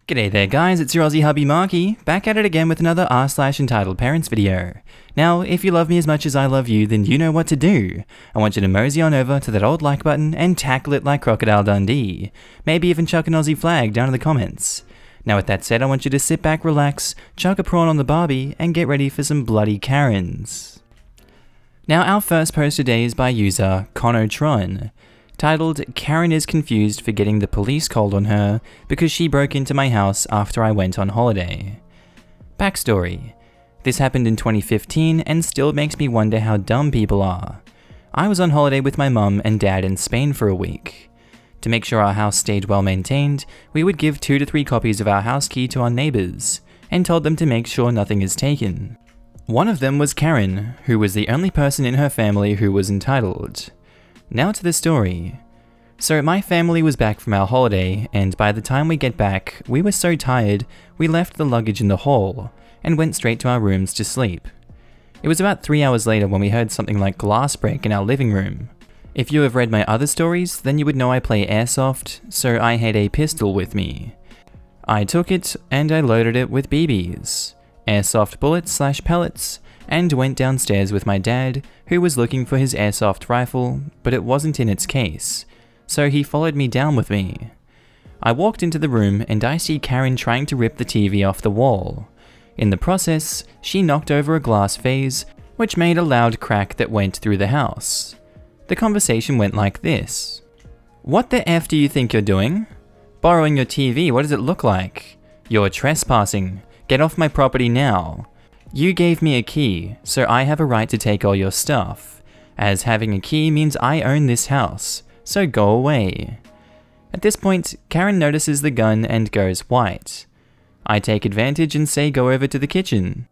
G'day there guys, it's your Aussie Hubby Markee, back at it again with another r/EntitledParents video. Now, if you love me as much as I love you, then you know what to do. I want you to mosey on over to that old like button and tackle it like Crocodile Dundee. Maybe even chuck an Aussie flag down in the comments. Now with that said, I want you to sit back, relax, chuck a prawn on the barbie, and get ready for some bloody Karens. Now our first post today is by user Conotron, titled, Karen is confused for getting the police called on her because she broke into my house after I went on holiday. Backstory. This happened in 2015 and still makes me wonder how dumb people are. I was on holiday with my mum and dad in Spain for a week. To make sure our house stayed well maintained, we would give 2 to 3 copies of our house key to our neighbours, and told them to make sure nothing is taken. One of them was Karen, who was the only person in her family who was entitled. Now to the story. So my family was back from our holiday, and by the time we get back, we were so tired, we left the luggage in the hall, and went straight to our rooms to sleep. It was about 3 hours later when we heard something like glass break in our living room. If you have read my other stories, then you would know I play airsoft, so I had a pistol with me. I took it, and I loaded it with BBs, airsoft bullets/pellets, and went downstairs with my dad, who was looking for his airsoft rifle, but it wasn't in its case, so he followed me down with me. I walked into the room and I see Karen trying to rip the TV off the wall. In the process, she knocked over a glass vase, which made a loud crack that went through the house. The conversation went like this. "What the F do you think you're doing? Borrowing your TV, what does it look like? You're trespassing. Get off my property now. You gave me a key, so I have a right to take all your stuff, as having a key means I own this house, so go away." At this point, Karen notices the gun and goes white. I take advantage and say go over to the kitchen.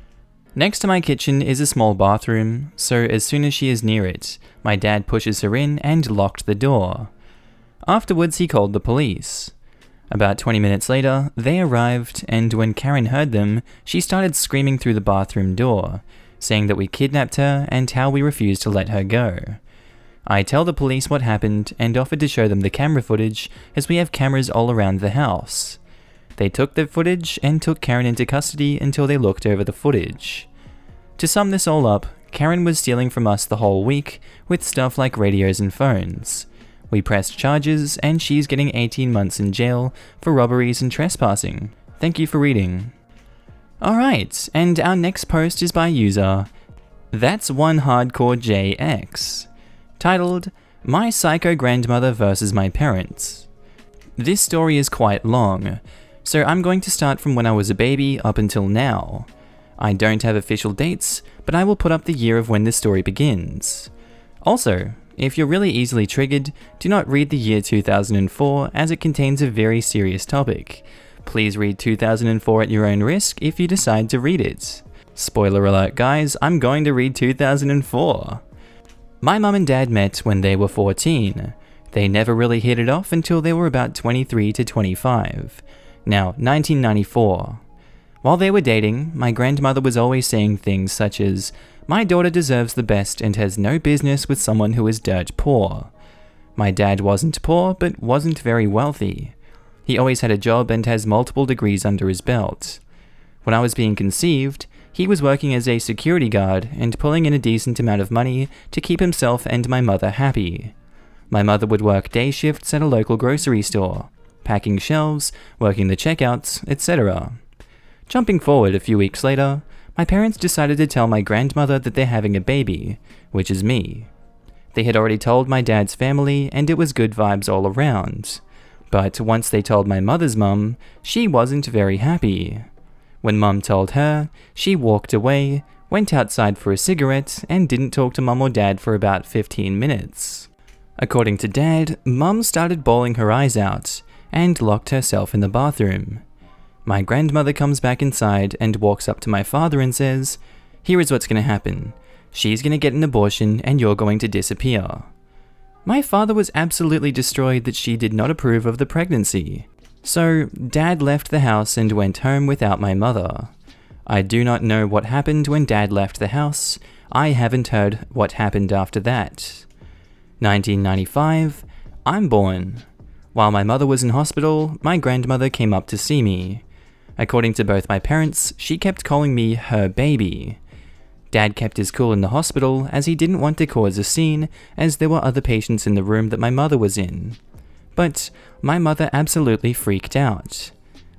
Next to my kitchen is a small bathroom, so as soon as she is near it, my dad pushes her in and locked the door. Afterwards, he called the police. About 20 minutes later, they arrived, and when Karen heard them, she started screaming through the bathroom door, saying that we kidnapped her and how we refused to let her go. I tell the police what happened and offered to show them the camera footage, as we have cameras all around the house. They took the footage and took Karen into custody until they looked over the footage. To sum this all up, Karen was stealing from us the whole week, with stuff like radios and phones. We pressed charges, and she's getting 18 months in jail for robberies and trespassing. Thank you for reading. Alright, and our next post is by user That's One Hardcore JX, titled, My Psycho Grandmother vs. My Parents. This story is quite long, so I'm going to start from when I was a baby up until now. I don't have official dates, but I will put up the year of when this story begins. Also, if you're really easily triggered, do not read the year 2004 as it contains a very serious topic. Please read 2004 at your own risk if you decide to read it. Spoiler alert guys, I'm going to read 2004. My mum and dad met when they were 14. They never really hit it off until they were about 23 to 25. Now, 1994. While they were dating, my grandmother was always saying things such as, "My daughter deserves the best and has no business with someone who is dirt poor." My dad wasn't poor, but wasn't very wealthy. He always had a job and has multiple degrees under his belt. When I was being conceived, he was working as a security guard and pulling in a decent amount of money to keep himself and my mother happy. My mother would work day shifts at a local grocery store, packing shelves, working the checkouts, etc. Jumping forward a few weeks later, my parents decided to tell my grandmother that they're having a baby, which is me. They had already told my dad's family and it was good vibes all around. But once they told my mother's mum, she wasn't very happy. When mum told her, she walked away, went outside for a cigarette, and didn't talk to mum or dad for about 15 minutes. According to dad, mum started bawling her eyes out and locked herself in the bathroom. My grandmother comes back inside and walks up to my father and says, "Here is what's going to happen. She's going to get an abortion and you're going to disappear." My father was absolutely destroyed that she did not approve of the pregnancy. So, dad left the house and went home without my mother. I do not know what happened when dad left the house. I haven't heard what happened after that. 1995, I'm born. While my mother was in hospital, my grandmother came up to see me. According to both my parents, she kept calling me her baby. Dad kept his cool in the hospital as he didn't want to cause a scene, as there were other patients in the room that my mother was in. But my mother absolutely freaked out.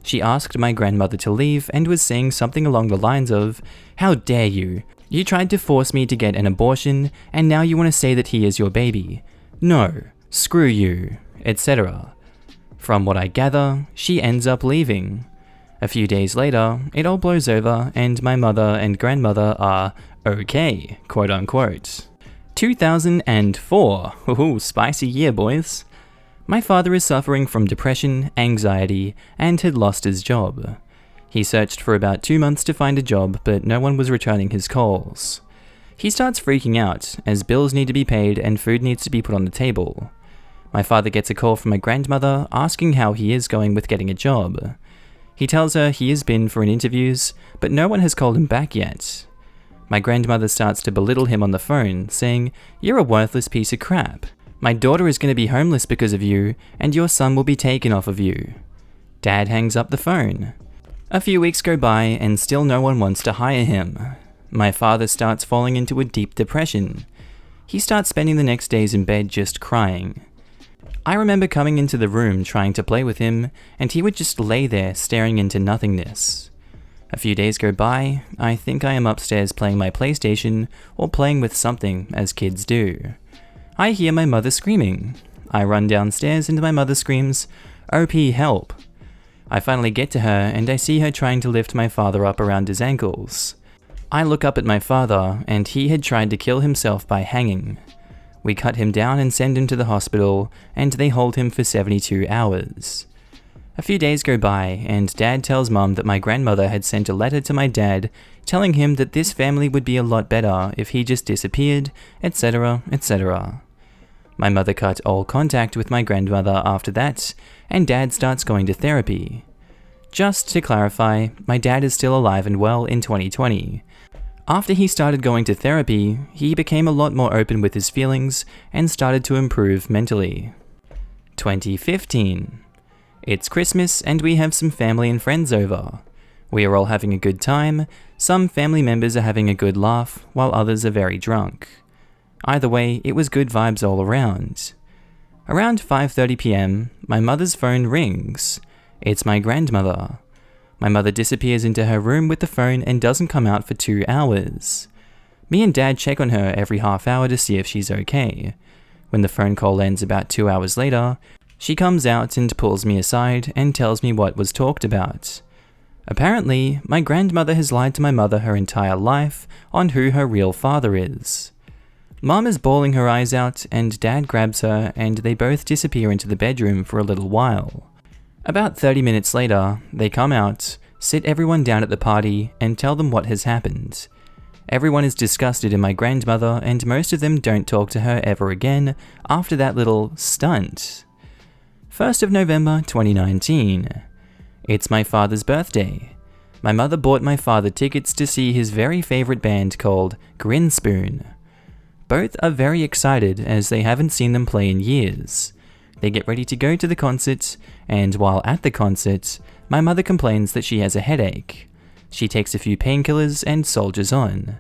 She asked my grandmother to leave and was saying something along the lines of, "How dare you? You tried to force me to get an abortion, and now you want to say that he is your baby. No, screw you," etc. From what I gather, she ends up leaving. A few days later, it all blows over and my mother and grandmother are okay, quote unquote. 2004, ooh, spicy year, boys. My father is suffering from depression, anxiety, and had lost his job. He searched for about 2 months to find a job, but no one was returning his calls. He starts freaking out, as bills need to be paid and food needs to be put on the table. My father gets a call from my grandmother asking how he is going with getting a job. He tells her he has been for an interviews, but no one has called him back yet. My grandmother starts to belittle him on the phone, saying, "You're a worthless piece of crap. My daughter is going to be homeless because of you, and your son will be taken off of you." Dad hangs up the phone. A few weeks go by and still no one wants to hire him. My father starts falling into a deep depression. He starts spending the next days in bed just crying. I remember coming into the room trying to play with him, and he would just lay there staring into nothingness. A few days go by. I think I am upstairs playing my PlayStation or playing with something, as kids do. I hear my mother screaming. I run downstairs and my mother screams, "OP, help." I finally get to her and I see her trying to lift my father up around his ankles. I look up at my father and he had tried to kill himself by hanging. We cut him down and send him to the hospital, and they hold him for 72 hours. A few days go by and Dad tells Mum that my grandmother had sent a letter to my dad telling him that this family would be a lot better if he just disappeared, etc, etc. My mother cut all contact with my grandmother after that, and Dad starts going to therapy. Just to clarify, my dad is still alive and well in 2020. After he started going to therapy, he became a lot more open with his feelings and started to improve mentally. 2015. It's Christmas and we have some family and friends over. We are all having a good time. Some family members are having a good laugh, while others are very drunk. Either way, it was good vibes all around. Around 5:30 p.m, my mother's phone rings. It's my grandmother. My mother disappears into her room with the phone and doesn't come out for 2 hours. Me and Dad check on her every half hour to see if she's okay. When the phone call ends about 2 hours later, she comes out and pulls me aside and tells me what was talked about. Apparently, my grandmother has lied to my mother her entire life on who her real father is. Mom is bawling her eyes out and Dad grabs her and they both disappear into the bedroom for a little while. About 30 minutes later, they come out, sit everyone down at the party and tell them what has happened. Everyone is disgusted in my grandmother and most of them don't talk to her ever again after that little stunt. 1st of November 2019. It's my father's birthday. My mother bought my father tickets to see his very favorite band called Grinspoon. Both are very excited as they haven't seen them play in years. They get ready to go to the concert, and while at the concert, my mother complains that she has a headache. She takes a few painkillers and soldiers on.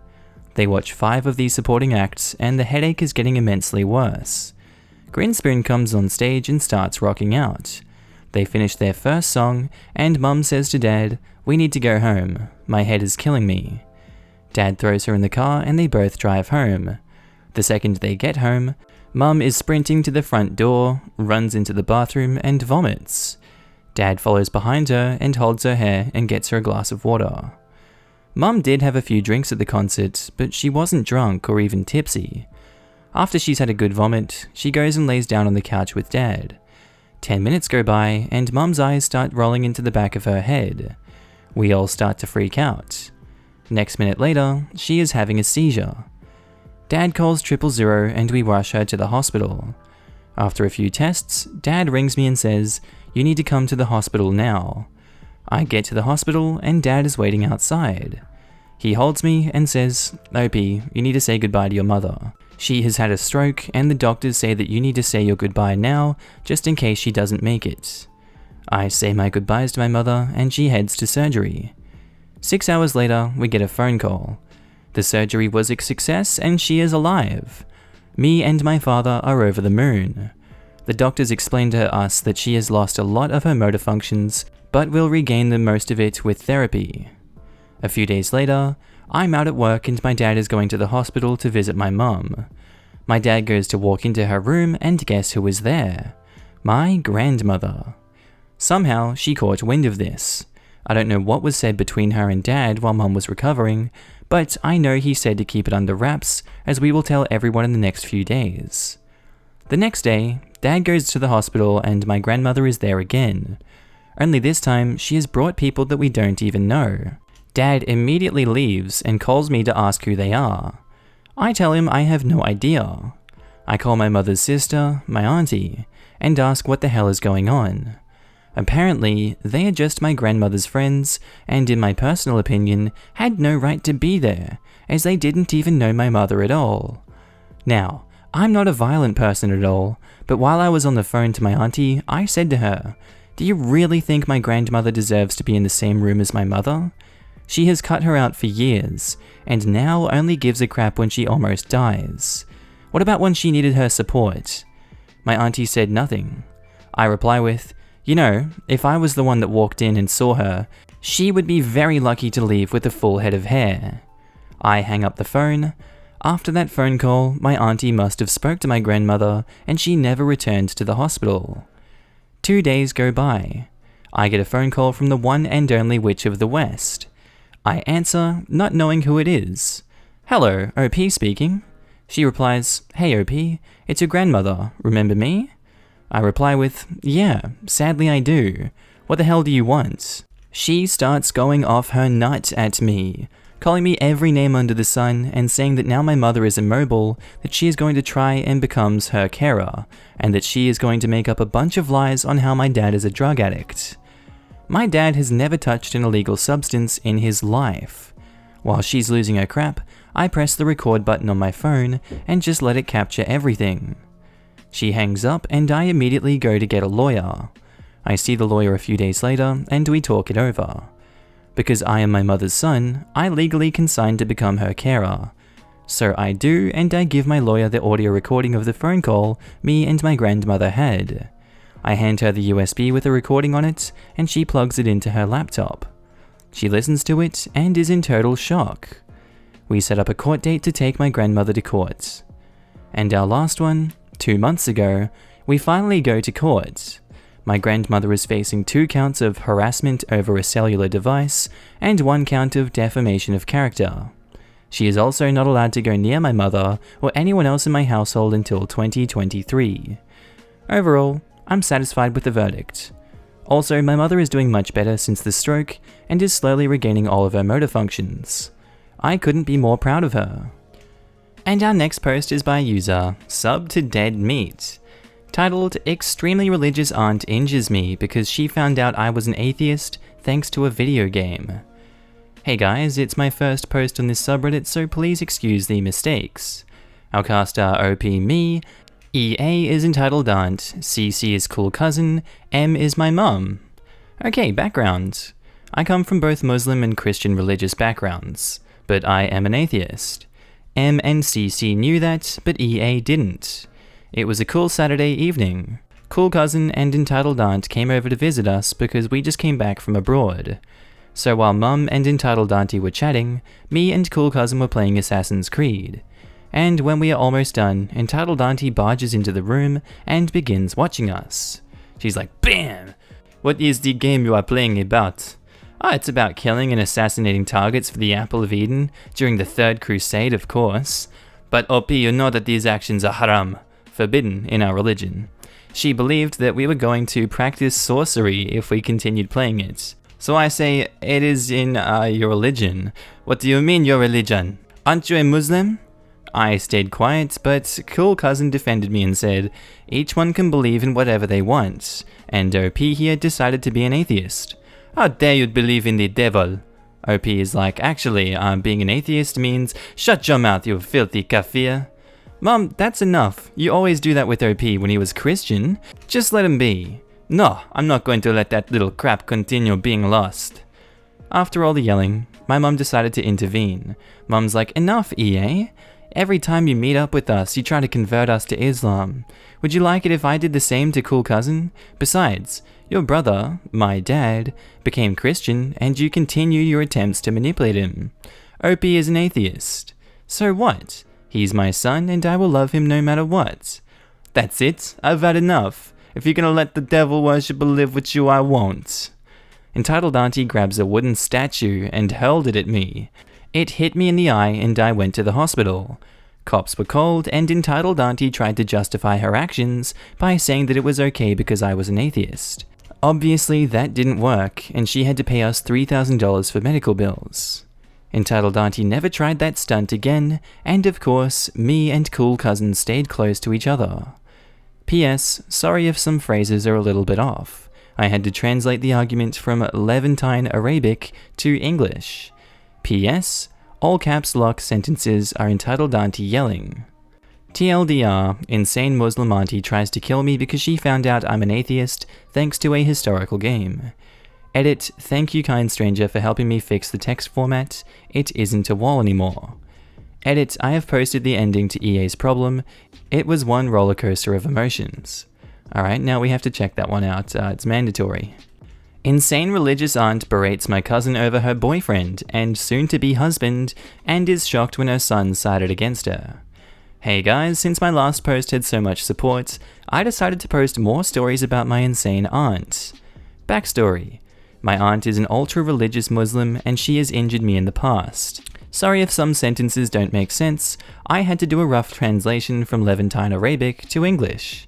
They watch 5 of these supporting acts and the headache is getting immensely worse. Grinspoon comes on stage and starts rocking out. They finish their first song and Mum says to Dad, "We need to go home. My head is killing me." Dad throws her in the car and they both drive home. The second they get home, Mum is sprinting to the front door, runs into the bathroom and vomits. Dad follows behind her and holds her hair and gets her a glass of water. Mum did have a few drinks at the concert, but she wasn't drunk or even tipsy. After she's had a good vomit, she goes and lays down on the couch with Dad. 10 minutes go by and Mum's eyes start rolling into the back of her head. We all start to freak out. Next minute later, she is having a seizure. Dad calls 000 and we rush her to the hospital. After a few tests, Dad rings me and says, "You need to come to the hospital now." I get to the hospital and Dad is waiting outside. He holds me and says, "Opie, you need to say goodbye to your mother. She has had a stroke and the doctors say that you need to say your goodbye now just in case she doesn't make it." I say my goodbyes to my mother and she heads to surgery. 6 hours later, we get a phone call. The surgery was a success and she is alive. Me and my father are over the moon. The doctors explained to us that she has lost a lot of her motor functions, but will regain the most of it with therapy. A few days later, I'm out at work and my dad is going to the hospital to visit my mum. My dad goes to walk into her room and guess who is there? My grandmother. Somehow, she caught wind of this. I don't know what was said between her and dad while mum was recovering, but I know he said to keep it under wraps, as we will tell everyone in the next few days. The next day, dad goes to the hospital and my grandmother is there again. Only this time, she has brought people that we don't even know. Dad immediately leaves and calls me to ask who they are. I tell him I have no idea. I call my mother's sister, my auntie, and ask what the hell is going on. Apparently, they are just my grandmother's friends, and in my personal opinion, had no right to be there, as they didn't even know my mother at all. Now, I'm not a violent person at all, but while I was on the phone to my auntie, I said to her, "Do you really think my grandmother deserves to be in the same room as my mother? She has cut her out for years, and now only gives a crap when she almost dies. What about when she needed her support?" My auntie said nothing. I reply with, "You know, if I was the one that walked in and saw her, she would be very lucky to leave with a full head of hair." I hang up the phone. After that phone call, my auntie must have spoke to my grandmother and she never returned to the hospital. 2 days go by. I get a phone call from the one and only Witch of the West. I answer, not knowing who it is. "Hello, OP speaking." She replies, "Hey OP, it's your grandmother, remember me?" I reply with, "Yeah, sadly I do. What the hell do you want?" She starts going off her nut at me, calling me every name under the sun and saying that now my mother is immobile, that she is going to try and becomes her carer, and that she is going to make up a bunch of lies on how my dad is a drug addict. My dad has never touched an illegal substance in his life. While she's losing her crap, I press the record button on my phone and just let it capture everything. She hangs up and I immediately go to get a lawyer. I see the lawyer a few days later and we talk it over. Because I am my mother's son, I legally consigned to become her carer. So I do, and I give my lawyer the audio recording of the phone call me and my grandmother had. I hand her the USB with a recording on it and she plugs it into her laptop. She listens to it and is in total shock. We set up a court date to take my grandmother to court. And our last one, 2 months ago, we finally go to court. My grandmother is facing 2 counts of harassment over a cellular device and 1 count of defamation of character. She is also not allowed to go near my mother or anyone else in my household until 2023. Overall, I'm satisfied with the verdict. Also, my mother is doing much better since the stroke and is slowly regaining all of her motor functions. I couldn't be more proud of her. And our next post is by user Sub to Dead Meat, titled "Extremely Religious Aunt Injures Me because she found out I was an atheist thanks to a video game." Hey guys, it's my first post on this subreddit, so please excuse the mistakes. Our cast are OP me, EA is entitled aunt, CC is cool cousin, M is my mum. Okay, background. I come from both Muslim and Christian religious backgrounds, but I am an atheist. M and CC knew that, but EA didn't. It was a cool Saturday evening. Cool cousin and entitled aunt came over to visit us because we just came back from abroad. So while mum and entitled auntie were chatting, me and cool cousin were playing Assassin's Creed. And when we are almost done, entitled auntie barges into the room and begins watching us. She's like, "Bam! What is the game you are playing about?" "Oh, it's about killing and assassinating targets for the Apple of Eden during the Third Crusade, of course. But OP, you know that these actions are haram, forbidden in our religion." She believed that we were going to practice sorcery if we continued playing it. So I say, "It is in your religion." "What do you mean, your religion? Aren't you a Muslim?" I stayed quiet, but cool cousin defended me and said, "Each one can believe in whatever they want, and OP here decided to be an atheist." "How dare you believe in the devil?" OP is like, "Actually, being an atheist means shut your mouth, you filthy kafir." "Mom, that's enough. You always do that with OP when he was Christian. Just let him be." No, I'm not going to let that little crap continue being lost. After all the yelling, my mum decided to intervene. Mum's like, enough, EA. Every time you meet up with us, you try to convert us to Islam. Would you like it if I did the same to cool cousin? Besides, your brother, my dad, became Christian and you continue your attempts to manipulate him. OP is an atheist. So what? He's my son and I will love him no matter what. That's it, I've had enough. If you're gonna let the devil worshipper live with you, I won't. Entitled Auntie grabs a wooden statue and hurled it at me. It hit me in the eye and I went to the hospital. Cops were called and Entitled Auntie tried to justify her actions by saying that it was okay because I was an atheist. Obviously that didn't work and she had to pay us $3,000 for medical bills. Entitled Auntie never tried that stunt again, and of course, me and cool cousin stayed close to each other. P.S. Sorry if some phrases are a little bit off. I had to translate the argument from Levantine Arabic to English. P.S. All caps lock sentences are Entitled Auntie yelling. TLDR, insane Muslim auntie tries to kill me because she found out I'm an atheist thanks to a historical game. Edit, thank you kind stranger for helping me fix the text format. It isn't a wall anymore. Edit, I have posted the ending to EA's problem. It was one roller coaster of emotions. Alright, now we have to check that one out. It's mandatory. Insane religious aunt berates my cousin over her boyfriend and soon-to-be husband and is shocked when her son sided against her. Hey guys, since my last post had so much support, I decided to post more stories about my insane aunt. Backstory. My aunt is an ultra-religious Muslim and she has injured me in the past. Sorry if some sentences don't make sense, I had to do a rough translation from Levantine Arabic to English.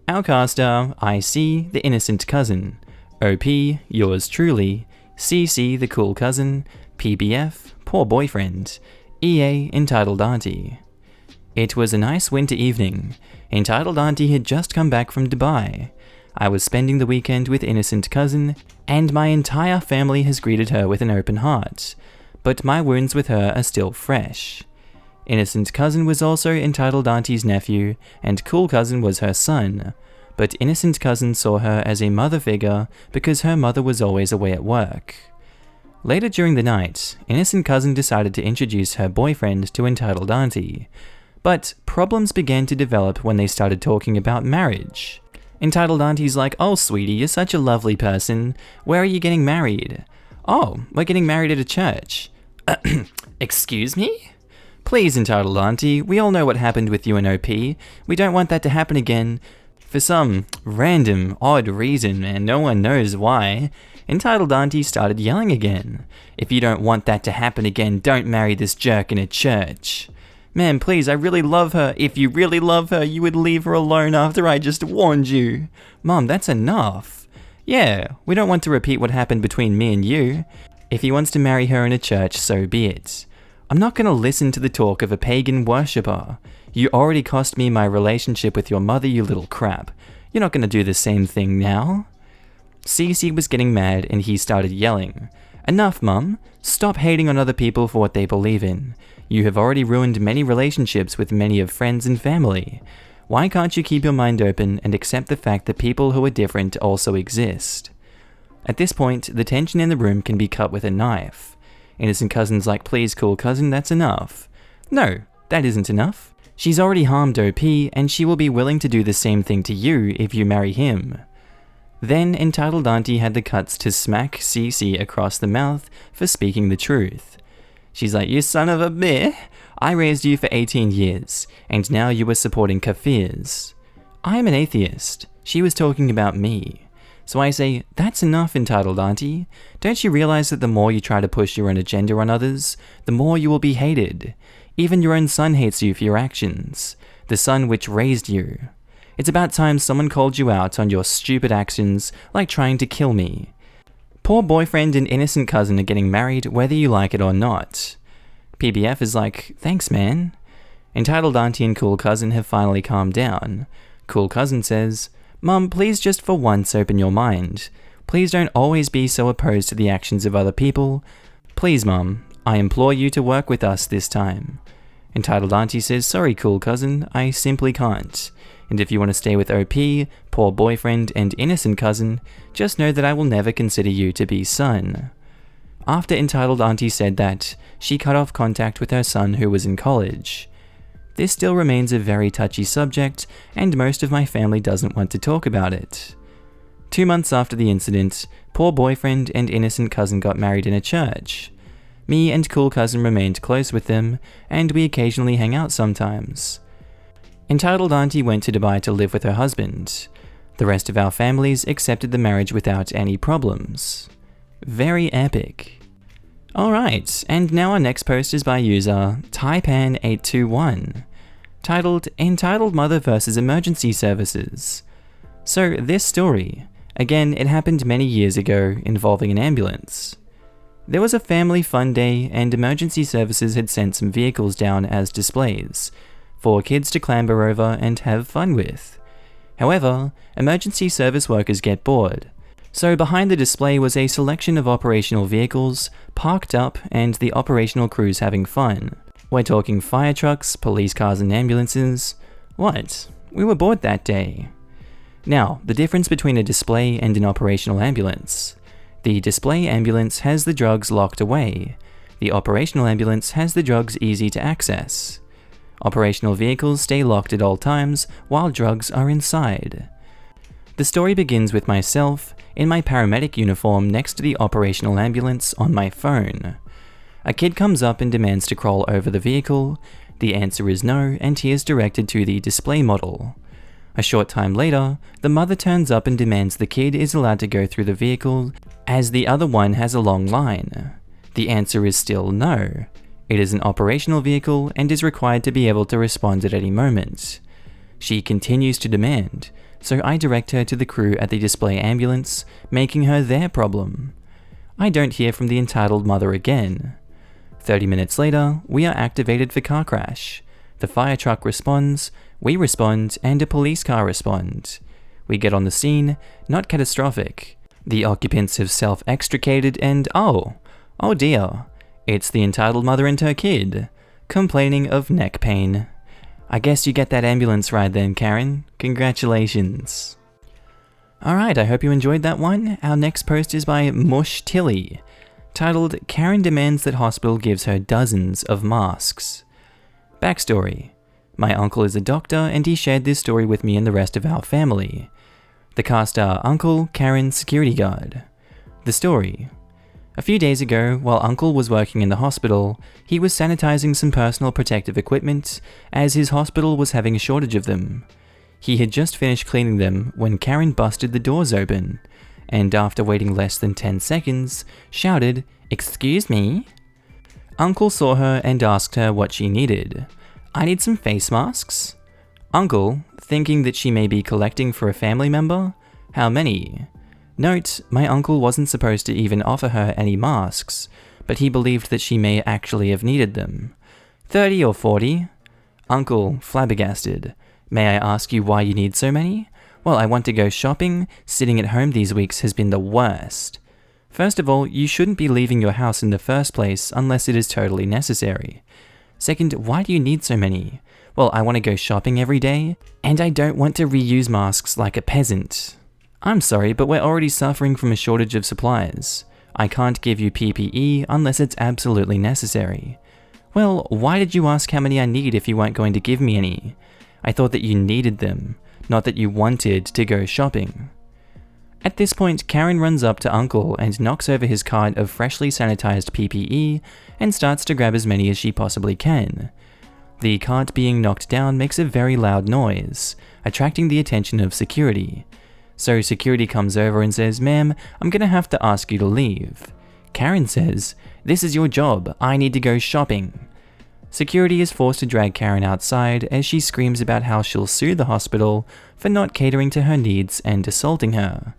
Our cast are IC, the innocent cousin, OP, yours truly, CC, the cool cousin, PBF, poor boyfriend, EA, Entitled Auntie. It was a nice winter evening. Entitled Auntie had just come back from Dubai. I was spending the weekend with innocent cousin, and my entire family has greeted her with an open heart, but my wounds with her are still fresh. Innocent cousin was also Entitled Auntie's nephew, and cool cousin was her son, but innocent cousin saw her as a mother figure because her mother was always away at work. Later during the night, innocent cousin decided to introduce her boyfriend to Entitled Auntie, but problems began to develop when they started talking about marriage. Entitled Auntie's like, oh sweetie, you're such a lovely person. Where are you getting married? Oh, we're getting married at a church. Excuse me? Please, Entitled Auntie, we all know what happened with you and OP. We don't want that to happen again. For some random, odd reason, and no one knows why, Entitled Auntie started yelling again. If you don't want that to happen again, don't marry this jerk in a church. Man, please, I really love her. If you really love her, you would leave her alone after I just warned you. Mom, that's enough. Yeah, we don't want to repeat what happened between me and you. If he wants to marry her in a church, so be it. I'm not gonna listen to the talk of a pagan worshipper. You already cost me my relationship with your mother, you little crap. You're not gonna do the same thing now. Cece was getting mad and he started yelling. Enough, Mum. Stop hating on other people for what they believe in. You have already ruined many relationships with many of friends and family. Why can't you keep your mind open and accept the fact that people who are different also exist? At this point, the tension in the room can be cut with a knife. Innocent cousin's like, please cool cousin, that's enough. No, that isn't enough. She's already harmed OP and she will be willing to do the same thing to you if you marry him. Then Entitled Auntie had the guts to smack CC across the mouth for speaking the truth. She's like, you son of a bitch, I raised you for 18 years, and now you are supporting kafirs. I am an atheist. She was talking about me. So I say, that's enough, Entitled Auntie. Don't you realize that the more you try to push your own agenda on others, the more you will be hated? Even your own son hates you for your actions. The son which raised you. It's about time someone called you out on your stupid actions, like trying to kill me. Poor boyfriend and innocent cousin are getting married whether you like it or not. PBF is like, thanks man. Entitled Auntie and cool cousin have finally calmed down. Cool cousin says, Mum, please just for once open your mind. Please don't always be so opposed to the actions of other people. Please, Mum, I implore you to work with us this time. Entitled Auntie says, sorry cool cousin, I simply can't. And if you want to stay with OP, poor boyfriend, and innocent cousin, just know that I will never consider you to be son. After Entitled Auntie said that, she cut off contact with her son who was in college. This still remains a very touchy subject, and most of my family doesn't want to talk about it. 2 months after the incident, poor boyfriend and innocent cousin got married in a church. Me and cool cousin remained close with them, and we occasionally hang out sometimes. Entitled Auntie went to Dubai to live with her husband. The rest of our families accepted the marriage without any problems. Very epic. Alright, and now our next post is by user Taipan821, titled Entitled Mother vs Emergency Services. So this story, again it happened many years ago involving an ambulance. There was a family fun day and emergency services had sent some vehicles down as displays, for kids to clamber over and have fun with. However, emergency service workers get bored. So behind the display was a selection of operational vehicles, parked up, and the operational crews having fun. We're talking fire trucks, police cars and ambulances. What? We were bored that day. Now, the difference between a display and an operational ambulance. The display ambulance has the drugs locked away. The operational ambulance has the drugs easy to access. Operational vehicles stay locked at all times, while drugs are inside. The story begins with myself, in my paramedic uniform next to the operational ambulance on my phone. A kid comes up and demands to crawl over the vehicle. The answer is no, and he is directed to the display model. A short time later, the mother turns up and demands the kid is allowed to go through the vehicle, as the other one has a long line. The answer is still no. It is an operational vehicle and is required to be able to respond at any moment. She continues to demand, so I direct her to the crew at the display ambulance, making her their problem. I don't hear from the entitled mother again. 30 minutes later, we are activated for car crash. The fire truck responds, we respond, and a police car respond. We get on the scene, not catastrophic. The occupants have self-extricated and oh dear, it's the entitled mother and her kid, complaining of neck pain. I guess you get that ambulance ride then, Karen. Congratulations. Alright, I hope you enjoyed that one. Our next post is by Mush Tilly, titled Karen Demands That Hospital Gives Her Dozens of Masks. Backstory. My uncle is a doctor and he shared this story with me and the rest of our family. The cast are Uncle, Karen, security guard. The story. A few days ago, while Uncle was working in the hospital, he was sanitizing some personal protective equipment, as his hospital was having a shortage of them. He had just finished cleaning them when Karen busted the doors open, and after waiting less than 10 seconds, shouted, "Excuse me?" Uncle saw her and asked her what she needed. "I need some face masks." Uncle, thinking that she may be collecting for a family member, "How many?" Note, my uncle wasn't supposed to even offer her any masks, but he believed that she may actually have needed them. 30 or 40? Uncle, flabbergasted. "May I ask you why you need so many?" "Well, I want to go shopping. Sitting at home these weeks has been the worst." First of all, you shouldn't be leaving your house in the first place unless it is totally necessary. Second, why do you need so many? "Well, I want to go shopping every day, and I don't want to reuse masks like a peasant." "I'm sorry, but we're already suffering from a shortage of supplies. I can't give you PPE unless it's absolutely necessary." "Well, why did you ask how many I need if you weren't going to give me any? I thought that you needed them, not that you wanted to go shopping." At this point, Karen runs up to Uncle and knocks over his cart of freshly sanitized PPE and starts to grab as many as she possibly can. The cart being knocked down makes a very loud noise, attracting the attention of security. So security comes over and says, "Ma'am, I'm gonna have to ask you to leave." Karen says, "This is your job, I need to go shopping." Security is forced to drag Karen outside as she screams about how she'll sue the hospital for not catering to her needs and assaulting her.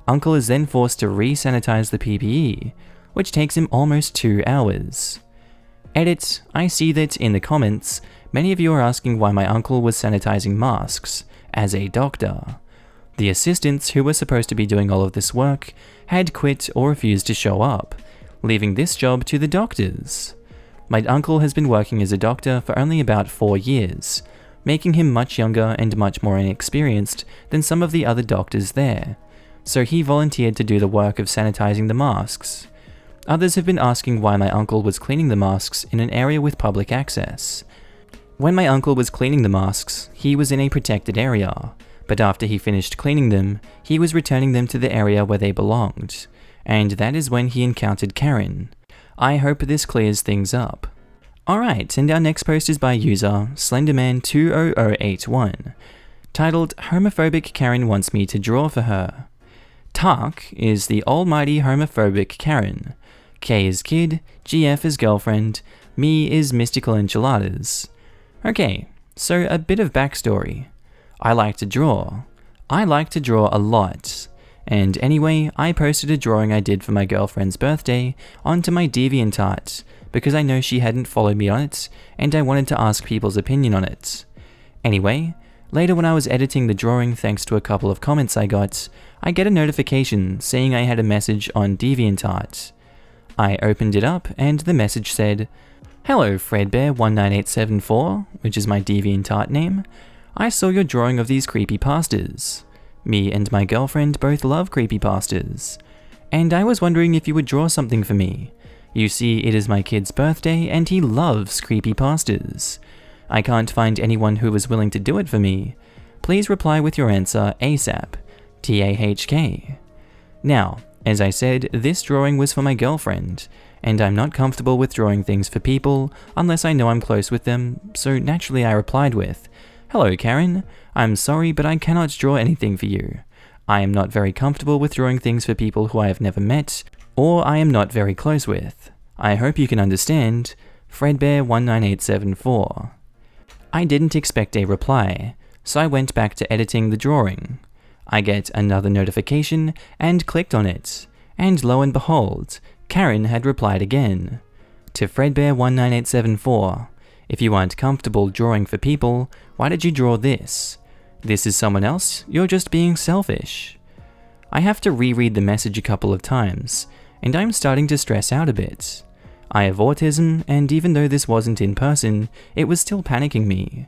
Uncle is then forced to re-sanitize the PPE, which takes him almost 2 hours. Edit, I see that in the comments, many of you are asking why my uncle was sanitizing masks, as a doctor. The assistants who were supposed to be doing all of this work had quit or refused to show up, leaving this job to the doctors. My uncle has been working as a doctor for only about 4 years, making him much younger and much more inexperienced than some of the other doctors there, so he volunteered to do the work of sanitizing the masks. Others have been asking why my uncle was cleaning the masks in an area with public access. When my uncle was cleaning the masks, he was in a protected area, but after he finished cleaning them, he was returning them to the area where they belonged, and that is when he encountered Karen. I hope this clears things up. Alright, and our next post is by user Slenderman20081, titled Homophobic Karen Wants Me to Draw for Her. Tak is the almighty homophobic Karen. K is kid, GF is girlfriend, me is mystical enchiladas. Okay, so a bit of backstory. I like to draw. I like to draw a lot. And anyway, I posted a drawing I did for my girlfriend's birthday onto my DeviantArt because I know she hadn't followed me on it and I wanted to ask people's opinion on it. Anyway, later when I was editing the drawing thanks to a couple of comments I got, I get a notification saying I had a message on DeviantArt. I opened it up and the message said, "Hello Fredbear19874, which is my DeviantArt name. I saw your drawing of these creepypastas. Me and my girlfriend both love creepypastas. And I was wondering if you would draw something for me. You see, it is my kid's birthday and he loves creepypastas. I can't find anyone who is willing to do it for me. Please reply with your answer ASAP. TAHK. Now, as I said, this drawing was for my girlfriend, and I'm not comfortable with drawing things for people unless I know I'm close with them, so naturally I replied with, "Hello Karen, I'm sorry but I cannot draw anything for you. I am not very comfortable with drawing things for people who I have never met, or I am not very close with. I hope you can understand, Fredbear19874. I didn't expect a reply, so I went back to editing the drawing. I get another notification and clicked on it, and lo and behold, Karen had replied again. To Fredbear19874, if you aren't comfortable drawing for people, why did you draw this? This is someone else, you're just being selfish. I have to reread the message a couple of times, and I'm starting to stress out a bit. I have autism, and even though this wasn't in person, it was still panicking me.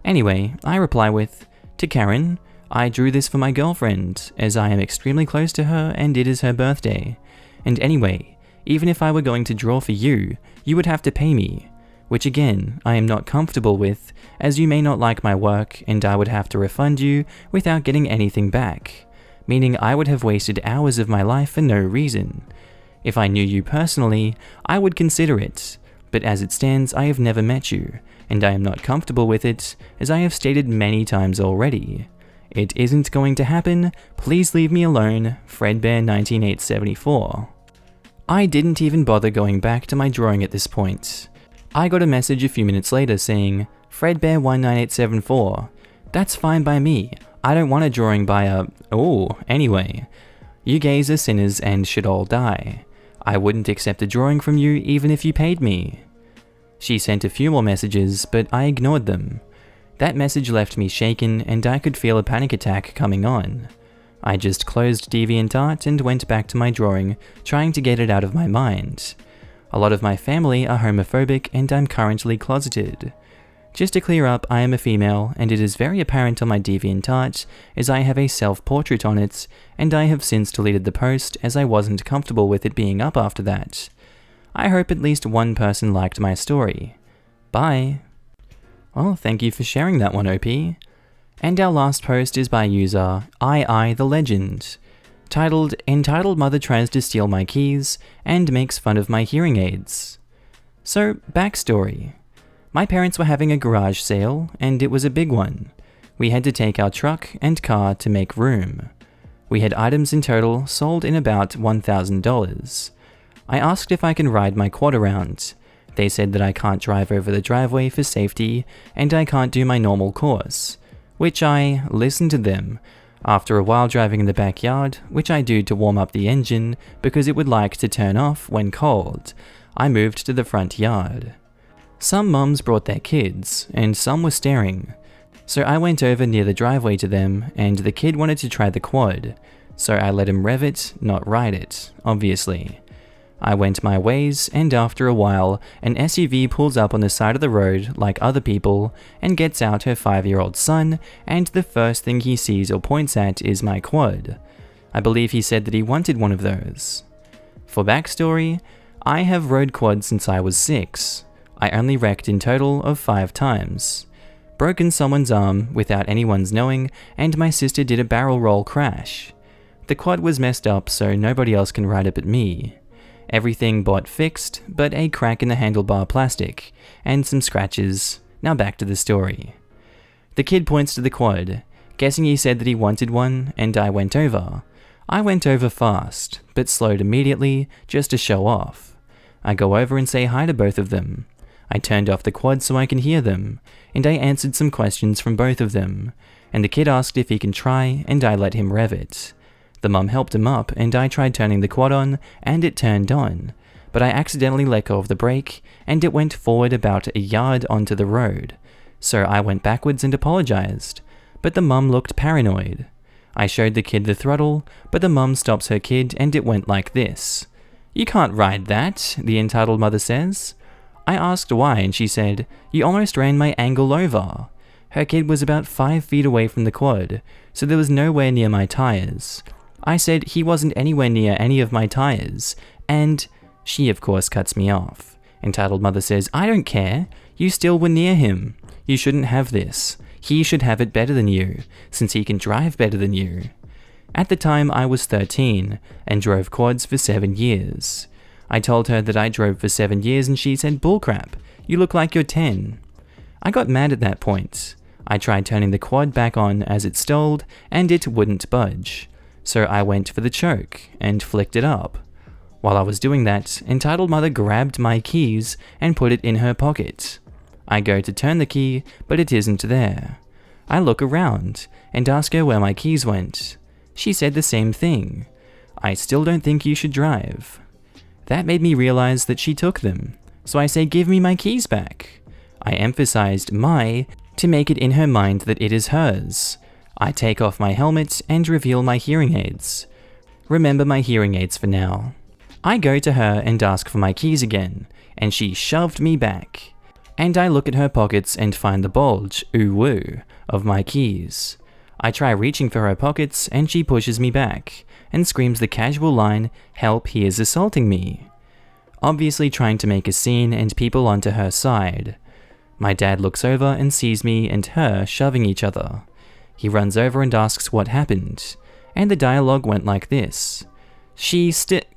Anyway, I reply with, to Karen, I drew this for my girlfriend, as I am extremely close to her and it is her birthday. And anyway, even if I were going to draw for you, you would have to pay me. Which again, I am not comfortable with, as you may not like my work and I would have to refund you without getting anything back, meaning I would have wasted hours of my life for no reason. If I knew you personally, I would consider it, but as it stands I have never met you, and I am not comfortable with it, as I have stated many times already. It isn't going to happen, please leave me alone, Fredbear19874. I didn't even bother going back to my drawing at this point. I got a message a few minutes later saying, Fredbear19874, that's fine by me, I don't want a drawing by a… anyway. You gays are sinners and should all die. I wouldn't accept a drawing from you even if you paid me. She sent a few more messages, but I ignored them. That message left me shaken and I could feel a panic attack coming on. I just closed DeviantArt and went back to my drawing, trying to get it out of my mind. A lot of my family are homophobic and I'm currently closeted. Just to clear up, I am a female and it is very apparent on my DeviantArt as I have a self-portrait on it, and I have since deleted the post as I wasn't comfortable with it being up after that. I hope at least one person liked my story. Bye! Well, thank you for sharing that one, OP. And our last post is by user the Legend, titled Entitled Mother Tries to Steal My Keys and Makes Fun of My Hearing Aids. So, backstory. My parents were having a garage sale, and it was a big one. We had to take our truck and car to make room. We had items in total sold in about $1,000. I asked if I can ride my quad around. They said that I can't drive over the driveway for safety, and I can't do my normal course, which I listened to them. After a while driving in the backyard, which I do to warm up the engine because it would like to turn off when cold, I moved to the front yard. Some mums brought their kids, and some were staring. So I went over near the driveway to them, and the kid wanted to try the quad, so I let him rev it, not ride it, obviously. I went my ways, and after a while, an SUV pulls up on the side of the road like other people and gets out her 5-year-old son, and the first thing he sees or points at is my quad. I believe he said that he wanted one of those. For backstory, I have rode quads since I was 6. I only wrecked in total of 5 times. Broken someone's arm without anyone's knowing, and my sister did a barrel roll crash. The quad was messed up so nobody else can ride it but me. Everything but fixed, but a crack in the handlebar plastic, and some scratches. Now back to the story. The kid points to the quad, guessing he said that he wanted one, and I went over. I went over fast, but slowed immediately, just to show off. I go over and say hi to both of them. I turned off the quad so I can hear them, and I answered some questions from both of them, and the kid asked if he can try, and I let him rev it. The mum helped him up, and I tried turning the quad on, and it turned on, but I accidentally let go of the brake, and it went forward about a yard onto the road, so I went backwards and apologized, but the mum looked paranoid. I showed the kid the throttle, but the mum stops her kid and it went like this. "You can't ride that," the entitled mother says. I asked why and she said, "You almost ran my angle over." Her kid was about 5 feet away from the quad, so there was nowhere near my tires. I said he wasn't anywhere near any of my tires, and she of course cuts me off. Entitled mother says, "I don't care, you still were near him. You shouldn't have this. He should have it better than you, since he can drive better than you." At the time I was 13, and drove quads for 7 years. I told her that I drove for 7 years and she said, "Bullcrap, you look like you're 10. I got mad at that point. I tried turning the quad back on as it stalled, and it wouldn't budge. So I went for the choke, and flicked it up. While I was doing that, entitled mother grabbed my keys and put it in her pocket. I go to turn the key, but it isn't there. I look around, and ask her where my keys went. She said the same thing. "I still don't think you should drive." That made me realize that she took them, so I say, "Give me my keys back." I emphasized my to make it in her mind that it is hers. I take off my helmet and reveal my hearing aids. Remember my hearing aids for now. I go to her and ask for my keys again, and she shoved me back. And I look at her pockets and find the bulge, ooh-woo, of my keys. I try reaching for her pockets and she pushes me back, and screams the casual line, "Help, he is assaulting me." Obviously trying to make a scene and people onto her side. My dad looks over and sees me and her shoving each other. He runs over and asks what happened, and the dialogue went like this.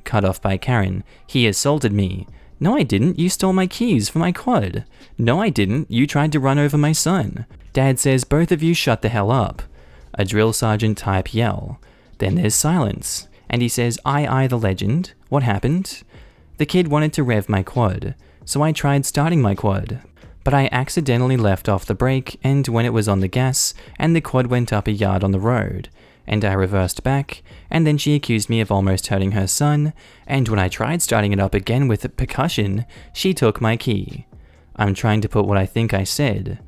Cut off by Karen, "He assaulted me." "No I didn't, you stole my keys for my quad." "No I didn't, you tried to run over my son." Dad says, "Both of you shut the hell up." A drill sergeant type yell. Then there's silence, and he says, I the legend, what happened?" The kid wanted to rev my quad, so I tried starting my quad. But I accidentally left off the brake, and when it was on the gas, and the quad went up a yard on the road, and I reversed back, and then she accused me of almost hurting her son, and when I tried starting it up again with percussion, she took my key. I'm trying to put what I think I said.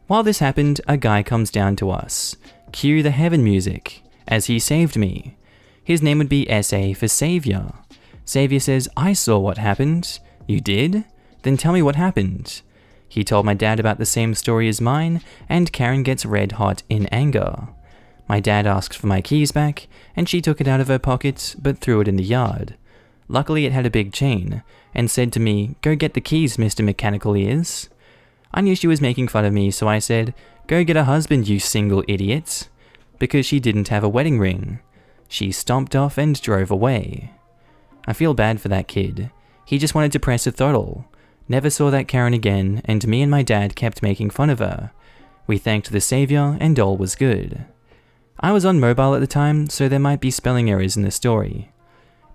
While this happened, a guy comes down to us. Cue the heaven music, as he saved me. His name would be SA for Savior. Savior says, "I saw what happened." "You did? Then tell me what happened." He told my dad about the same story as mine, and Karen gets red hot in anger. My dad asked for my keys back, and she took it out of her pocket, but threw it in the yard. Luckily it had a big chain, and said to me, "Go get the keys, Mr. Mechanical Ears." I knew she was making fun of me, so I said, "Go get a husband, you single idiot," because she didn't have a wedding ring. She stomped off and drove away. I feel bad for that kid. He just wanted to press a throttle. Never saw that Karen again, and me and my dad kept making fun of her. We thanked the savior, and all was good. I was on mobile at the time, so there might be spelling errors in the story.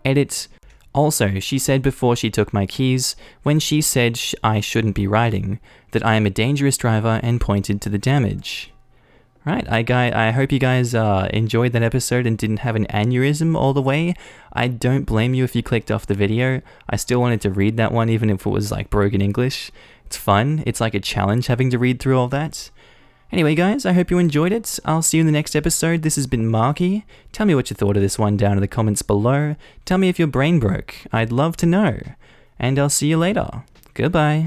Edit. Also, she said before she took my keys, when she said I shouldn't be riding, that I am a dangerous driver and pointed to the damage. Right, I hope you guys enjoyed that episode and didn't have an aneurysm all the way. I don't blame you if you clicked off the video. I still wanted to read that one even if it was like broken English. It's fun, it's like a challenge having to read through all that. Anyway guys, I hope you enjoyed it. I'll see you in the next episode. This has been Markee. Tell me what you thought of this one down in the comments below. Tell me if your brain broke. I'd love to know. And I'll see you later. Goodbye.